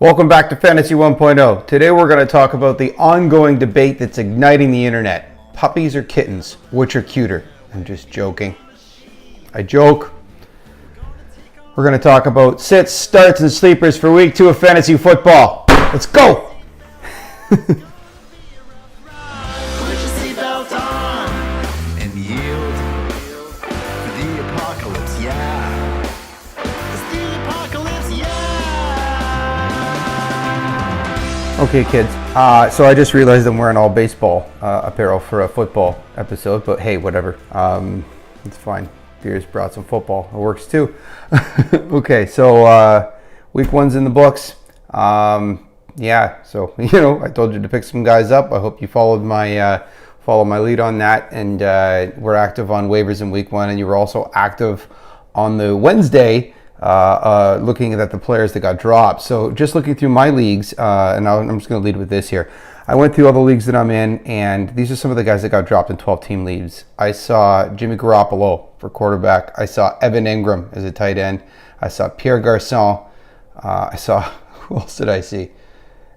Welcome back to Fantasy 1.0. Today we're going to talk about the ongoing debate that's igniting the internet. Puppies or kittens? Which are cuter? I'm just joking. I joke. We're going to talk about sits, starts, and sleepers for week 2 of fantasy football. Let's go! Okay, kids. So I just realized I'm wearing all baseball apparel for a football episode, but hey, whatever. It's fine. Beers brought some football. It works too. Okay, so week 1's in the books. Yeah, so I told you to pick some guys up. I hope you followed my lead on that, and we're active on waivers in week 1, and you were also active on the Wednesday. Looking at the players that got dropped. So just looking through my leagues, and I'm just going to lead with this here. I went through all the leagues that I'm in, and these are some of the guys that got dropped in 12-team leagues. I saw Jimmy Garoppolo for quarterback. I saw Evan Ingram as a tight end. I saw Pierre Garçon. I saw, who else did I see?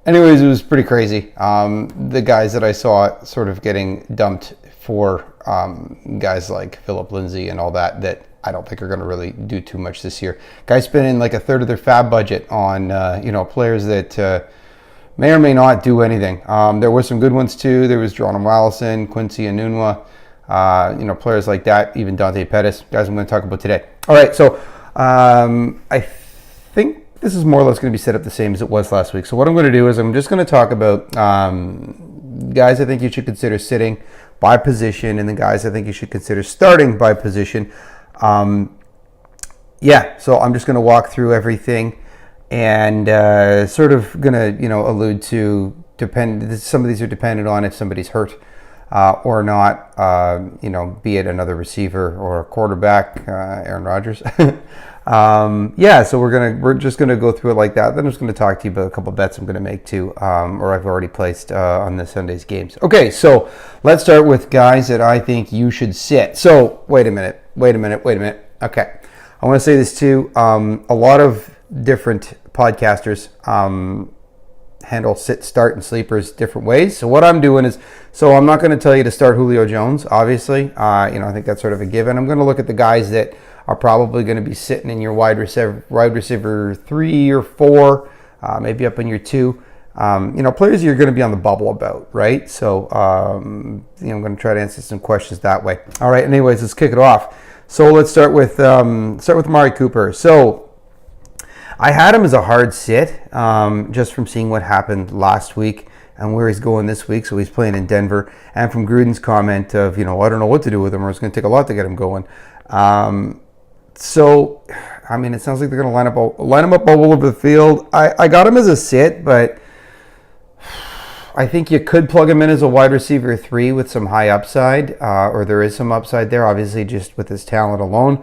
Anyways, it was pretty crazy. The guys that I saw sort of getting dumped for guys like Phillip Lindsay and all that I don't think are going to really do too much this year. Guys spending like a third of their fab budget on players that may or may not do anything. There were some good ones too. There was Jamaal Allison, Quincy Enunwa, players like that, even Dante Pettis, guys I'm going to talk about today. All right, so I think this is more or less going to be set up the same as it was last week. So what I'm going to do is I'm just going to talk about guys I think you should consider sitting by position, and the guys I think you should consider starting by position. So I'm just going to walk through everything and sort of going to, allude to some of these are dependent on if somebody's hurt or not, be it another receiver or a quarterback, Aaron Rodgers. So we're just going to go through it like that. Then I'm just going to talk to you about a couple bets I'm going to make too, or I've already placed on this Sunday's games. Okay, so let's start with guys that I think you should sit. So wait a minute. Okay, I want to say this too. A lot of different podcasters handle sit, start, and sleepers different ways. So what I'm doing is, I'm not going to tell you to start Julio Jones, obviously. I think that's sort of a given. I'm going to look at the guys that are probably going to be sitting in your wide receiver 3 or 4, maybe up in your 2. Players you're going to be on the bubble about, right? So, I'm going to try to answer some questions that way. All right. Anyways, let's kick it off. So let's start with Amari Cooper. So I had him as a hard sit, just from seeing what happened last week and where he's going this week. So he's playing in Denver, and from Gruden's comment of, I don't know what to do with him, or it's going to take a lot to get him going. It sounds like they're going to line him up all over the field. I got him as a sit, but I think you could plug him in as a wide receiver 3 with some high upside, or there is some upside there, obviously, just with his talent alone.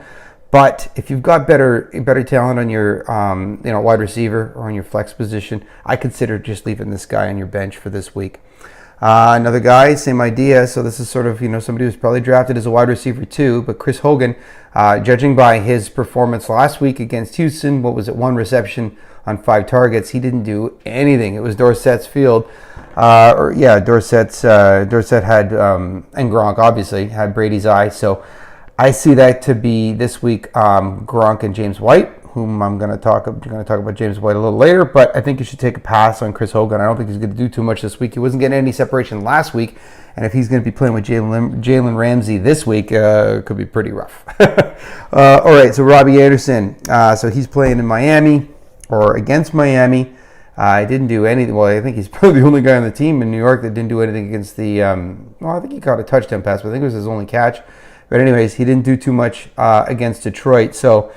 But if you've got better talent on your wide receiver or on your flex position, I consider just leaving this guy on your bench for this week. Another guy, same idea. So this is sort of somebody who's probably drafted as a wide receiver 2, but Chris Hogan, judging by his performance last week against Houston, 1 reception on 5 targets, he didn't do anything. It was Dorsett's field. Dorsett had, and Gronk obviously had Brady's eye. So I see that to be this week Gronk and James White, whom I'm going to talk about James White a little later. But I think you should take a pass on Chris Hogan. I don't think he's going to do too much this week. He wasn't getting any separation last week, and if he's going to be playing with Jalen Ramsey this week, it could be pretty rough. All right, so Robby Anderson. So he's playing in Miami or against Miami. I didn't do anything. Well, I think he's probably the only guy on the team in New York that didn't do anything against the. I think he caught a touchdown pass, but I think it was his only catch. But anyways, he didn't do too much against Detroit. So,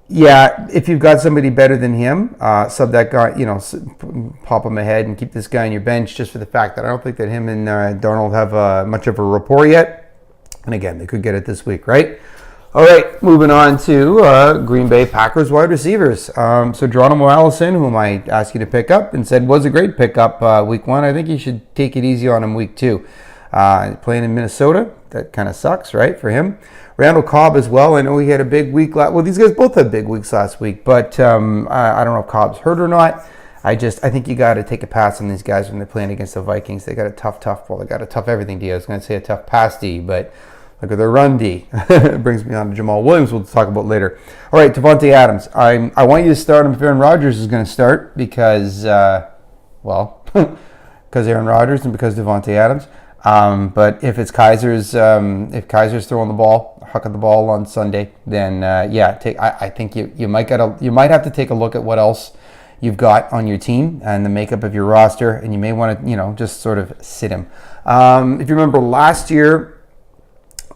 yeah, if you've got somebody better than him, sub that guy. Pop him ahead and keep this guy on your bench, just for the fact that I don't think that him and Darnold have much of a rapport yet. And again, they could get it this week, right? All right, moving on to Green Bay Packers wide receivers. So Geronimo Allison, whom I asked you to pick up and said was a great pickup week 1. I think you should take it easy on him week 2. Playing in Minnesota, that kind of sucks, right, for him. Randall Cobb as well. I know he had a big week. Well, these guys both had big weeks last week, but I don't know if Cobb's hurt or not. I think you got to take a pass on these guys when they're playing against the Vikings. They got a tough ball. They got a tough everything D. I was going to say a tough pass D, but look at their run D. It brings me on to Jamaal Williams, we'll talk about later. All right, Davante Adams. I want you to start him if Aaron Rodgers is going to start because, because Aaron Rodgers and because Davante Adams. But if it's Kaiser's throwing the ball, hucking the ball on Sunday, then I think you might have to take a look at what else you've got on your team and the makeup of your roster, and you may want to just sort of sit him. If you remember last year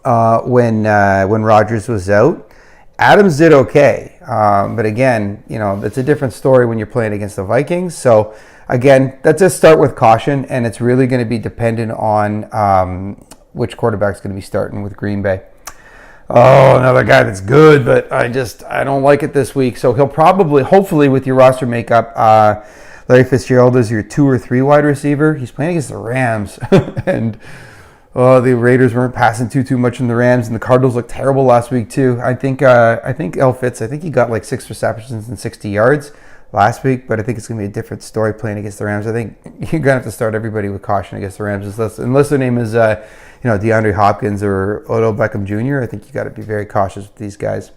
when Rodgers was out, Adams did okay, but again, it's a different story when you're playing against the Vikings. So again, let's just start with caution, and it's really going to be dependent on which quarterback's going to be starting with Green Bay. Oh, another guy that's good, but I don't like it this week. So he'll probably, hopefully, with your roster makeup, Larry Fitzgerald is your 2 or 3 wide receiver. He's playing against the Rams, and the Raiders weren't passing too much in the Rams, and the Cardinals looked terrible last week too. I think FItz, I think he got like 6 receptions and 60 yards last week, but I think it's going to be a different story playing against the Rams. I think you're going to have to start everybody with caution against the Rams, unless their name is DeAndre Hopkins or Odell Beckham Jr. I think you got to be very cautious with these guys.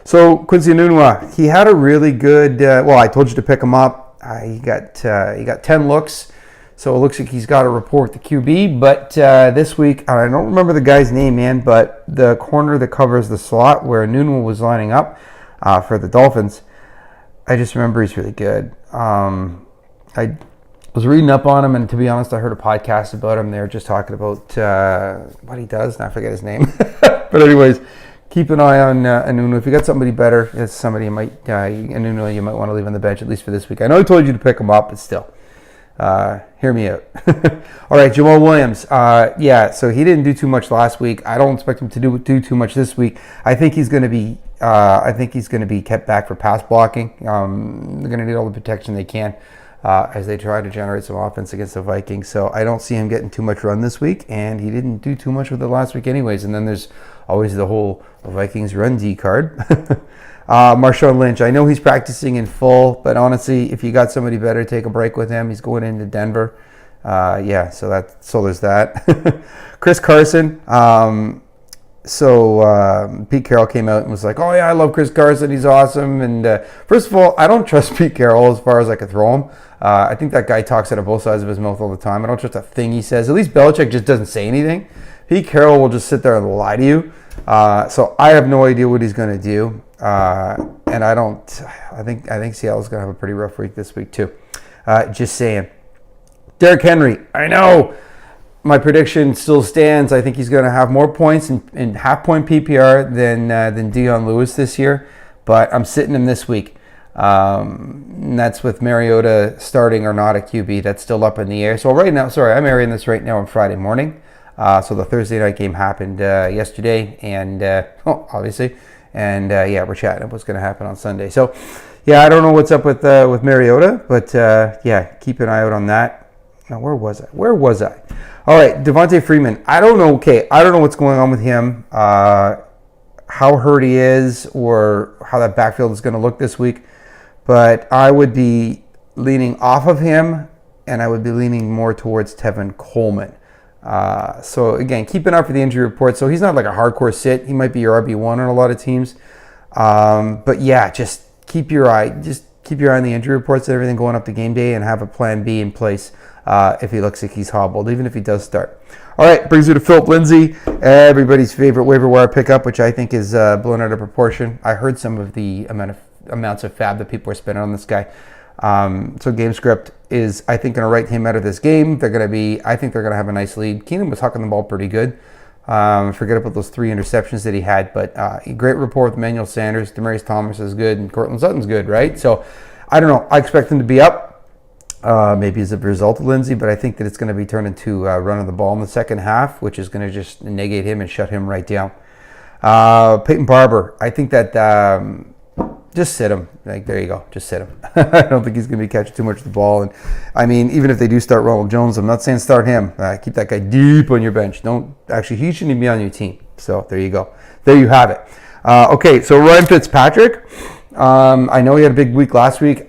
So Quincy Enunwa, he had a really good. I told you to pick him up. He got 10 looks, so it looks like he's got to report the QB. But this week, I don't remember the guy's name, man, but the corner that covers the slot where Enunwa was lining up for the Dolphins, I just remember he's really good. I was reading up on him, and to be honest, I heard a podcast about him. They were just talking about what he does, and I forget his name. But anyways, keep an eye on Enunwa. If you got somebody better, it's somebody you might want to leave on the bench, at least for this week. I know I told you to pick him up, but still, hear me out. All right, Jamaal Williams. So he didn't do too much last week. I don't expect him to do too much this week. I think he's going to be kept back for pass blocking. They're going to need all the protection they can as they try to generate some offense against the Vikings. So I don't see him getting too much run this week, and he didn't do too much with it last week anyways. And then there's always the whole Vikings run D card. Marshaun Lynch, I know he's practicing in full, but honestly, if you got somebody better, take a break with him. He's going into Denver. So there's that. Chris Carson. Pete Carroll came out and was like, oh yeah, I love Chris Carson, he's awesome. And first of all, I don't trust Pete Carroll as far as I could throw him. I think that guy talks out of both sides of his mouth all the time. I don't trust a thing he says. At least Belichick just doesn't say anything. Pete Carroll will just sit there and lie to you. So I have no idea what he's going to do. And I think Seattle's going to have a pretty rough week this week too. Just saying. Derrick Henry, I know. My prediction still stands. I think he's going to have more points in half-point PPR than Dion Lewis this year, but I'm sitting him this week. And that's with Mariota starting or not at QB. That's still up in the air. So I'm airing this right now on Friday morning. So the Thursday night game happened yesterday, and obviously, and we're chatting about what's going to happen on Sunday. So I don't know what's up with Mariota, but keep an eye out on that. Now, where was I? All right, Devontae Freeman. I don't know. Okay, I don't know what's going on with him, how hurt he is, or how that backfield is going to look this week. But I would be leaning off of him, and I would be leaning more towards Tevin Coleman. So again, keep an eye for the injury report. So he's not like a hardcore sit. He might be your RB1 on a lot of teams. But just keep your eye on the injury reports and everything going up to game day, and have a plan B in place if he looks like he's hobbled, even if he does start. All right, brings you to Phillip Lindsay, everybody's favorite waiver wire pickup, which I think is blown out of proportion. I heard some of the amounts of fab that people are spending on this guy. So game script is, I think, going to write him out of this game. I think they're going to have a nice lead. Keenum was hucking the ball pretty good. Forget about those 3 interceptions that he had, but great rapport with Emmanuel Sanders. Demaryius Thomas is good, and Courtland Sutton's good, right? So I don't know. I expect him to be up. Maybe as a result of Lindsay, but I think that it's going to be turned into running the ball in the second half, which is going to just negate him and shut him right down. Peyton Barber, I think that just sit him. There you go, just sit him. I don't think he's going to be catching too much of the ball. And I mean, even if they do start Ronald Jones, I'm not saying start him. Keep that guy deep on your bench. He shouldn't even be on your team. So there you go. There you have it. Okay, so Ryan Fitzpatrick. I know he had a big week last week.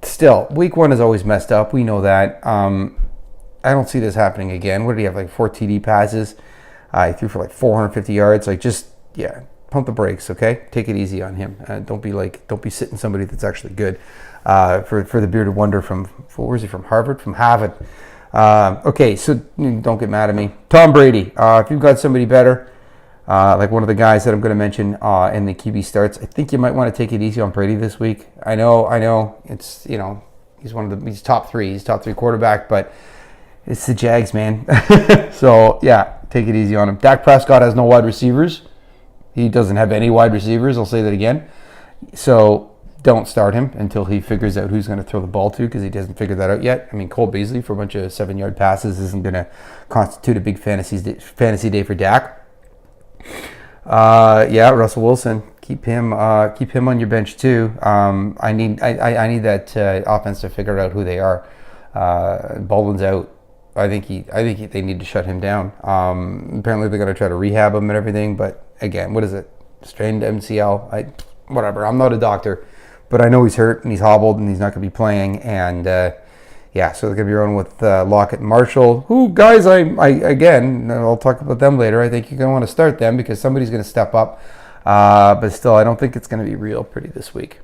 still, week 1 is always messed up. We know that. I don't see this happening again. What did he have, like 4 TD passes? He threw for like 450 yards. Like, just, pump the brakes, okay? Take it easy on him. Don't be sitting somebody that's actually good. For the bearded wonder from, where is he from? Harvard? From Harvard. Okay, so don't get mad at me. Tom Brady. If you've got somebody better, like one of the guys that I'm going to mention in the QB starts, I think you might want to take it easy on Brady this week. I know, it's, he's top 3. He's top 3 quarterback, but it's the Jags, man. So, take it easy on him. Dak Prescott has no wide receivers. He doesn't have any wide receivers. I'll say that again. So, don't start him until he figures out who's going to throw the ball to, because he hasn't figured that out yet. I mean, Cole Beasley for a bunch of 7-yard passes isn't going to constitute a big fantasy day for Dak. Russell Wilson, keep him on your bench too. I need that offense to figure out who they are. Baldwin's out. I think they need to shut him down. Apparently they're going to try to rehab him and everything, but again, what is it? Strained MCL. Whatever. I'm not a doctor, but I know he's hurt and he's hobbled and he's not going to be playing. And so they're going to be running with Lockett and Marshall. Who, guys, I'll talk about them later. I think you're going to want to start them because somebody's going to step up. But still, I don't think it's going to be real pretty this week.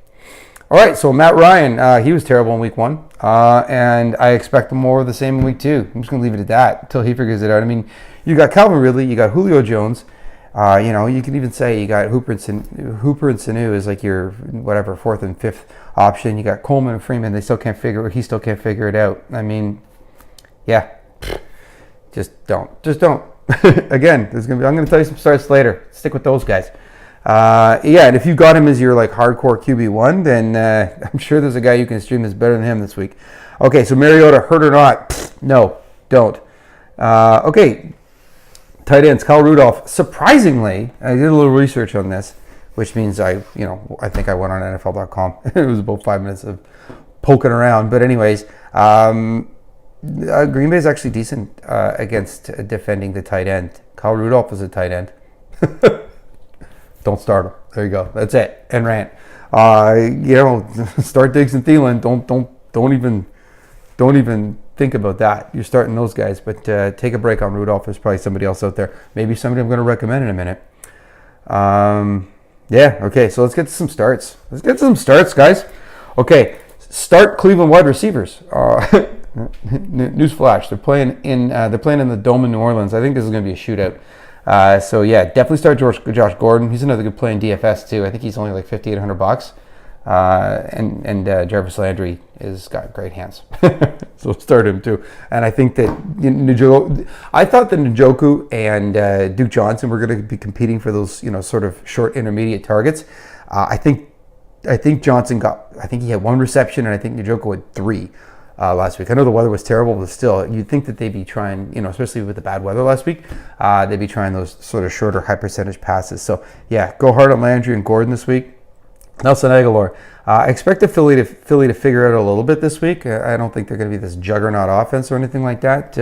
All right, so Matt Ryan, he was terrible in week 1. And I expect him more of the same in week 2. I'm just going to leave it at that until he figures it out. I mean, you got Calvin Ridley, you got Julio Jones. You can even say you got Hooper and Sanu is like your whatever 4th and 5th option. You got Coleman and Freeman. He still can't figure it out. I mean, just don't. Again, I'm going to tell you some starts later. Stick with those guys. And if you got him as your like hardcore QB1, then I'm sure there's a guy you can stream that's better than him this week. Okay, so Mariota, hurt or not? No, don't. Okay. Tight ends, Kyle Rudolph. Surprisingly, I did a little research on this, which means I think I went on NFL.com. It was about 5 minutes of poking around. But anyways, Green Bay is actually decent against defending the tight end. Kyle Rudolph is a tight end. Don't start him. There you go. That's it. End rant. Start Diggs and Thielen. Don't even think about that. You're starting those guys, but take a break on Rudolph. There's probably somebody else out there. Maybe somebody I'm going to recommend in a minute. Okay, so let's get to some starts. Guys. Okay, start Cleveland wide receivers. Newsflash: they're playing in the Dome in New Orleans. I think this is going to be a shootout. Definitely start Josh Gordon. He's another good play in DFS too. I think he's only like $5,800. And Jarvis Landry has got great hands, so start him too. And I think that I thought that Njoku and Duke Johnson were going to be competing for those sort of short intermediate targets. I think Johnson he had 1 reception, and I think Njoku had 3 last week. I know the weather was terrible, but still, you'd think that they'd be trying, especially with the bad weather last week, they'd be trying those sort of shorter, high percentage passes. So go hard on Landry and Gordon this week. Nelson Agholor. I expect the Philly to figure out a little bit this week. I don't think they're going to be this juggernaut offense or anything like that.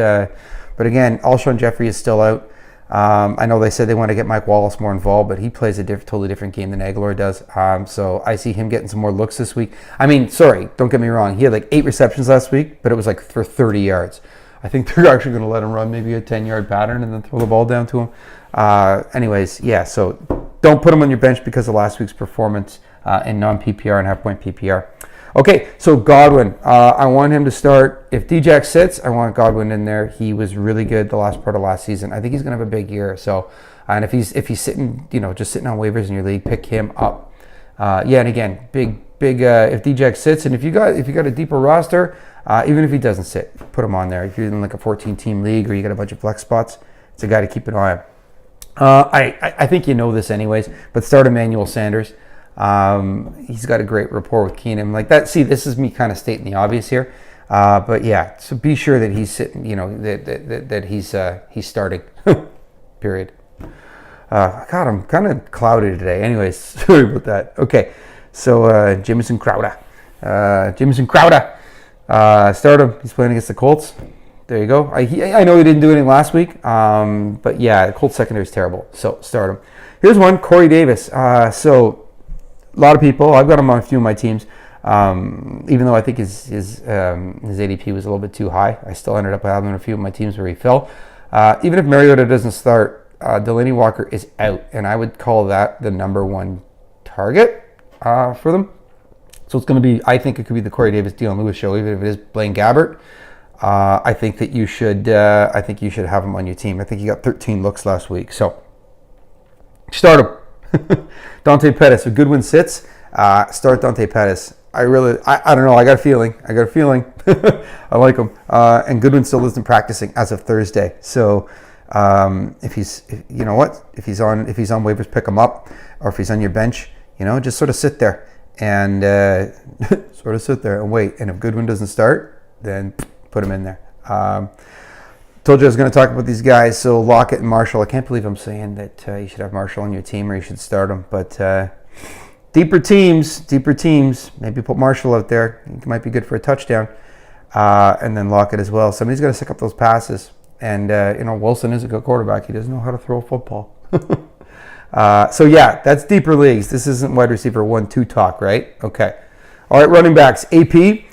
But again, Alshon Jeffrey is still out. I know they said they want to get Mike Wallace more involved, but he plays a totally different game than Agholor does. So I see him getting some more looks this week. I mean, sorry, don't get me wrong. He had like 8 receptions last week, but it was like for 30 yards. I think they're actually going to let him run maybe a 10-yard pattern and then throw the ball down to him. So don't put him on your bench because of last week's performance in non-PPR and half-point PPR. Okay, so Godwin. I want him to start. If D-Jack sits, I want Godwin in there. He was really good the last part of last season. I think he's going to have a big year. So, and if he's sitting, just sitting on waivers in your league, pick him up. And again, big. If D-Jack sits, and if you got a deeper roster, even if he doesn't sit, put him on there. If you're in like a 14-team league or you got a bunch of flex spots, it's a guy to keep an eye on. I think you know this anyways, but start Emmanuel Sanders. He's got a great rapport with Keenum like that. See, this is me kind of stating the obvious here, so be sure that he's sitting, that he's starting. Period. God, I'm kind of cloudy today. Anyways, sorry about that. Okay, so Jamison Crowder, start him. He's playing against the Colts. There you go. I know he didn't do anything last week, but the Colts secondary is terrible, so start him. Here's one, Corey Davis. So a lot of people, I've got him on a few of my teams. Even though I think his ADP was a little bit too high, I still ended up having a few of my teams where he fell. Even if Mariota doesn't start, Delaney Walker is out, and I would call that the number one target for them. So it's going to be, I think it could be the Corey Davis, Dion Lewis show, even if it is Blaine Gabbert. I think that you should have him on your team. I think he got 13 looks last week, so start him. Dante Pettis, if Goodwin sits, start Dante Pettis. I don't know. I got a feeling. I like him. And Goodwin still isn't practicing as of Thursday. So if he's on waivers, pick him up, or if he's on your bench, just sort of sit there and wait. And if Goodwin doesn't start, then put him in there. Told you I was going to talk about these guys. So Lockett and Marshall. I can't believe I'm saying that you should have Marshall on your team or you should start him, but. Deeper teams, maybe put Marshall out there. He might be good for a touchdown. And then Lockett as well. Somebody's got to stick up those passes. And, Wilson is a good quarterback. He doesn't know how to throw a football. So, yeah, that's deeper leagues. This isn't wide receiver 1-2 talk, right? Okay. All right, running backs. AP.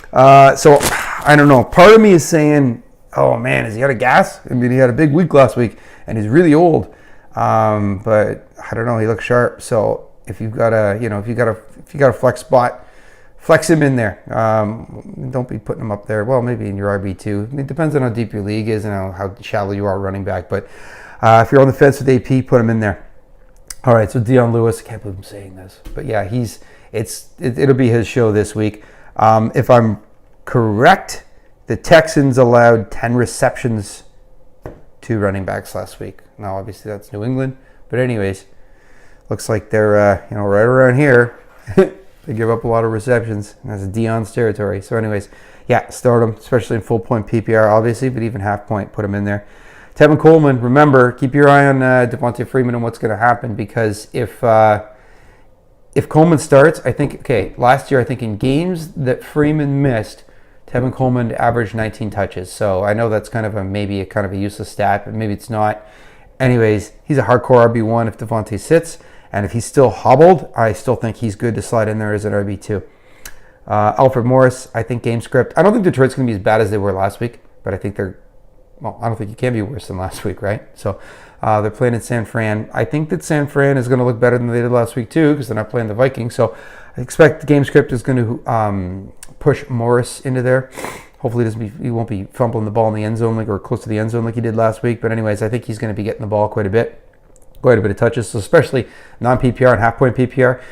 So, I don't know. Part of me is saying, oh, man, is he out of gas? I mean, he had a big week last week, and he's really old. But I don't know. He looks sharp. So, if you've got a flex spot, flex him in there. Don't be putting him up there. Well, maybe in your RB2. I mean, it depends on how deep your league is and how shallow you are running back. But if you're on the fence with AP, put him in there. All right, so Dion Lewis. I can't believe I'm saying this, but yeah, it'll be his show this week. If I'm correct, the Texans allowed 10 receptions to running backs last week. Now, obviously, that's New England, but anyways. Looks like they're, right around here. They give up a lot of receptions. That's Dion's territory. So anyways, yeah, start them, especially in full point PPR, obviously, but even half point, put them in there. Tevin Coleman, remember, keep your eye on Devontae Freeman and what's going to happen, because if Coleman starts, I think, last year, I think in games that Freeman missed, Tevin Coleman averaged 19 touches. So I know that's kind of a useless stat, but maybe it's not. Anyways, he's a hardcore RB1 if Davante sits. And if he's still hobbled, I still think he's good to slide in there as an RB2. Alfred Morris, I think game script. I don't think Detroit's going to be as bad as they were last week, but I think I don't think you can be worse than last week, right? So they're playing in San Fran. I think that San Fran is going to look better than they did last week too, because they're not playing the Vikings. So I expect the game script is going to push Morris into there. Hopefully he won't be fumbling the ball in the end zone or close to the end zone like he did last week. But anyways, I think he's going to be getting the ball quite a bit of touches, so especially non-PPR and half-point PPR.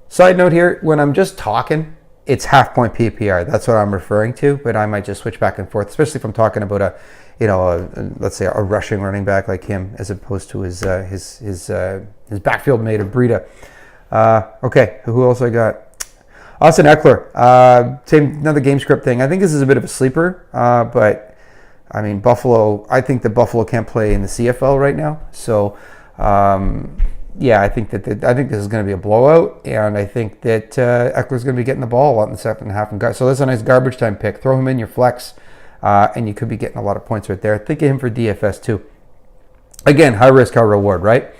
Side note here, when I'm just talking, it's half-point PPR. That's what I'm referring to, but I might just switch back and forth, especially if I'm talking about let's say a rushing running back like him, as opposed to his backfield mate of Breida. Okay, who else I got? Austin Eckler, another game script thing. I think this is a bit of a sleeper, but I mean Buffalo. I think that Buffalo can't play in the CFL right now, so. I think this is going to be a blowout, and I think that Eckler's going to be getting the ball a lot in the second half. So that's a nice garbage time pick. Throw him in your flex, and you could be getting a lot of points right there. Think of him for DFS too. Again, high risk, high reward, right?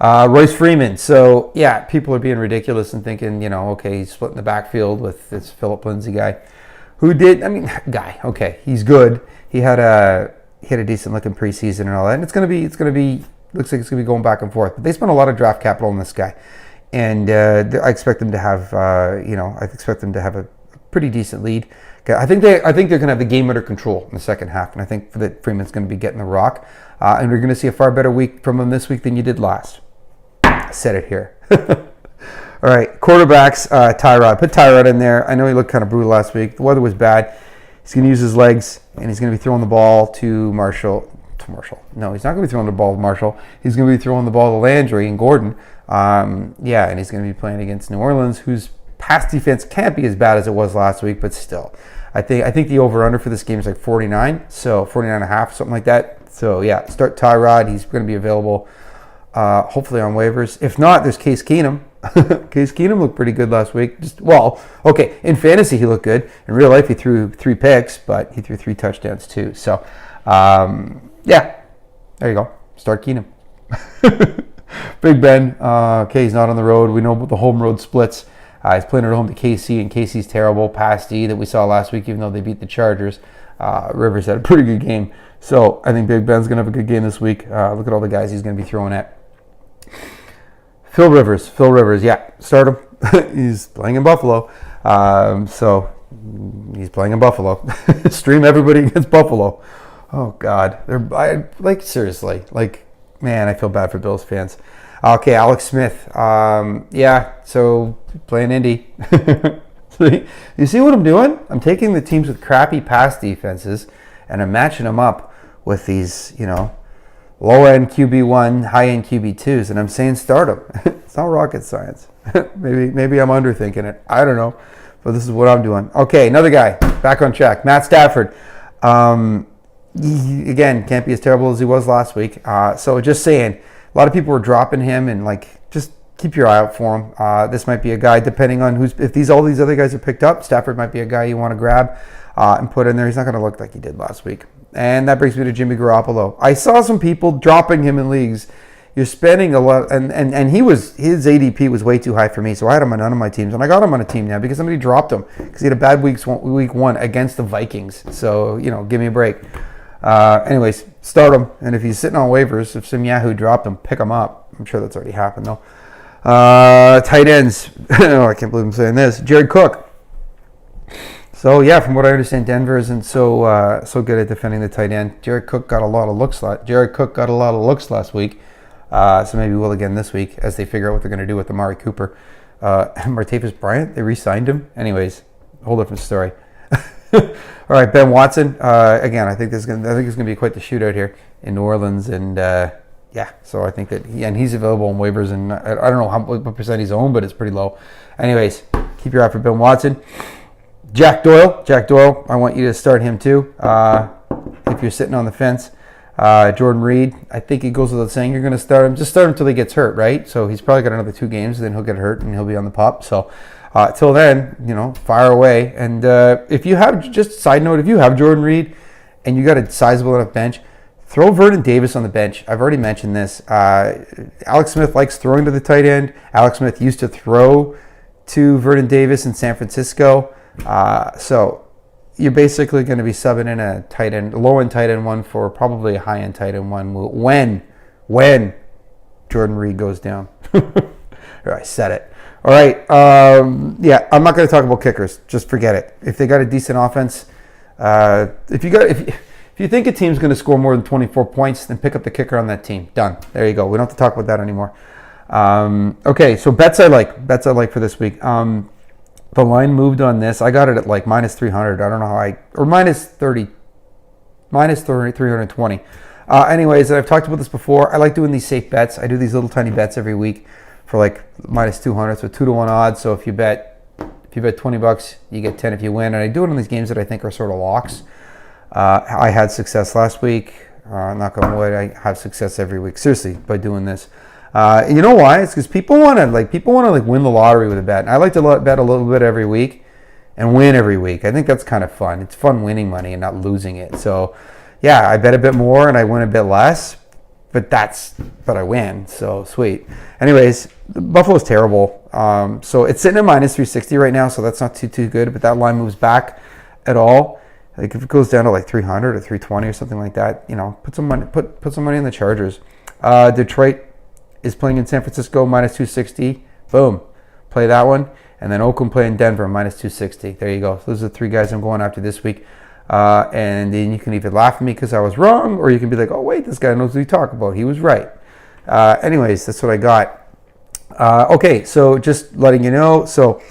Royce Freeman. So yeah, people are being ridiculous and thinking, he's splitting the backfield with this Phillip Lindsay guy, he's good. He had a decent looking preseason and all that, and it's going to be. Looks like it's going to be going back and forth. But they spent a lot of draft capital on this guy. And I expect them to have, a pretty decent lead. I think they're going to have the game under control in the second half. And I think that Freeman's going to be getting the rock. And we're going to see a far better week from him this week than you did last. I said it here. All right, quarterbacks, Tyrod. Put Tyrod in there. I know he looked kind of brutal last week. The weather was bad. He's going to use his legs, and he's going to be throwing the ball to Marshall. No, he's not going to be throwing the ball to Marshall. He's going to be throwing the ball to Landry and Gordon. And he's going to be playing against New Orleans, whose pass defense can't be as bad as it was last week, but still. I think the over-under for this game is like 49, so 49.5, something like that. So, yeah, start Tyrod. He's going to be available hopefully on waivers. If not, there's Case Keenum. Case Keenum looked pretty good last week. In fantasy he looked good. In real life he threw 3 picks, but he threw 3 touchdowns too. So, there you go. Start Keenum. Big Ben. He's not on the road. We know about the home road splits. He's playing at home to KC, and KC's terrible. Pass D that we saw last week, even though they beat the Chargers. Rivers had a pretty good game. So I think Big Ben's going to have a good game this week. Look at all the guys he's going to be throwing at. Phil Rivers, yeah, start him. He's playing in Buffalo. So he's playing in Buffalo. Stream everybody against Buffalo. Oh, God. Seriously. Man, I feel bad for Bills fans. Okay, Alex Smith. Yeah, so playing Indy. You see what I'm doing? I'm taking the teams with crappy pass defenses, and I'm matching them up with these, low-end QB1, high-end QB2s, and I'm saying start them. It's not rocket science. maybe I'm underthinking it. I don't know, but this is what I'm doing. Okay, another guy, back on track. Matt Stafford. He, again, can't be as terrible as he was last week. So just saying, a lot of people were dropping him, and just keep your eye out for him. This might be a guy, depending on if all these other guys are picked up, Stafford might be a guy you want to grab and put in there. He's not going to look like he did last week. And that brings me to Jimmy Garoppolo. I saw some people dropping him in leagues. You're spending a lot, and his ADP was way too high for me, so I had him on none of my teams, and I got him on a team now because somebody dropped him because he had a bad week one against the Vikings. So give me a break. Anyways, start him, and if he's sitting on waivers, if some Yahoo dropped him, pick him up. I'm sure that's already happened though. Tight ends. Oh, I can't believe I'm saying this. Jared Cook. So yeah, from what I understand, Denver isn't so good at defending the tight end. Jared Cook got a lot of looks last week. So maybe we'll again this week as they figure out what they're going to do with Amari Cooper. Martavis Bryant, they re-signed him. Anyways, whole different story. All right, Ben Watson. Again, I think it's going to be quite the shootout here in New Orleans, and yeah. So I think that he's available on waivers, and I don't know what percent he's owned, but it's pretty low. Anyways, keep your eye for Ben Watson. Jack Doyle. I want you to start him too. If you're sitting on the fence. Jordan Reed, I think it goes without saying you're going to start him. Just start him until he gets hurt, right? So he's probably got another 2 games, then he'll get hurt and he'll be on the pup. So till then, fire away. And if you have, just side note, if you have Jordan Reed and you got a sizable enough bench, throw Vernon Davis on the bench. I've already mentioned this. Alex Smith likes throwing to the tight end. Alex Smith used to throw to Vernon Davis in San Francisco. So you're basically going to be subbing in a tight end, low-end tight end one for probably a high-end tight end one when Jordan Reed goes down. I said it. All right. Yeah, I'm not going to talk about kickers. Just forget it. If they got a decent offense, if you think a team's going to score more than 24 points, then pick up the kicker on that team. Done. There you go. We don't have to talk about that anymore. Okay, so bets I like for this week. The line moved on this. I got it at like minus 300. I don't know how or minus 320. Anyways, I've talked about this before. I like doing these safe bets. I do these little tiny bets every week for like minus 200. So 2-to-1 odds. So if you bet $20, you get 10 if you win. And I do it on these games that I think are sort of locks. I had success last week. Knock on wood, I have success every week. Seriously, by doing this. And you know why? It's because people want to win the lottery with a bet. And I like to bet a little bit every week and win every week. I think that's kind of fun. It's fun winning money and not losing it. So yeah, I bet a bit more and I win a bit less, but I win. So sweet. Anyways, Buffalo's terrible. So it's sitting at minus 360 right now. So that's not too good. But that line moves back at all. Like if it goes down to like 300 or 320 or something like that, put some money in the Chargers. Detroit is playing in San Francisco, minus 260. Boom. Play that one. And then Oakland playing Denver, minus 260. There you go. So those are the 3 guys I'm going after this week. And then you can either laugh at me because I was wrong, or you can be like, oh, wait, this guy knows what he's talking about. He was right. Anyways, that's what I got. Okay, so just letting you know. So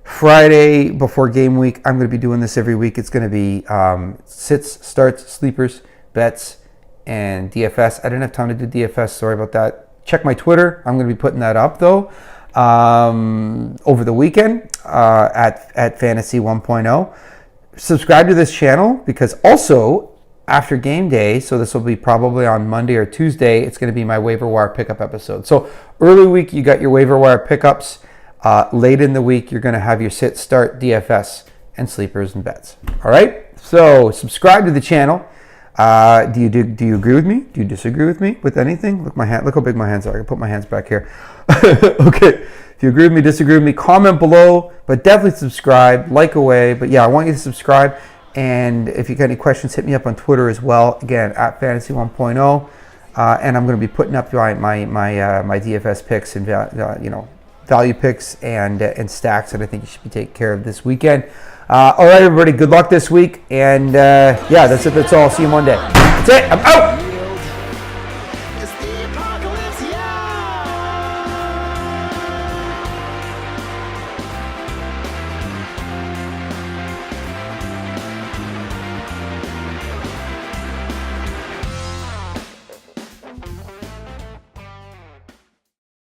Friday before game week, I'm going to be doing this every week. It's going to be sits, starts, sleepers, bets, and DFS. I didn't have time to do DFS. Sorry about that. Check my Twitter. I'm going to be putting that up, though, over the weekend at Fantasy 1.0. Subscribe to this channel because also after game day, so this will be probably on Monday or Tuesday, it's going to be my waiver wire pickup episode. So early week, you got your waiver wire pickups. Late in the week, you're going to have your sit, start, DFS, and sleepers and bets. All right? So subscribe to the channel. Do you agree with me? Do you disagree with me with anything? Look how big my hands are. I can put my hands back here. Okay. If you agree with me, disagree with me, comment below, but definitely subscribe, like away. But yeah, I want you to subscribe. And if you got any questions, hit me up on Twitter as well. Again, at Fantasy 1.0. And I'm going to be putting up my DFS picks and value picks and stacks that I think you should be taking care of this weekend. All right, everybody, good luck this week. And yeah, that's it. That's all. See you Monday. That's it. I'm out.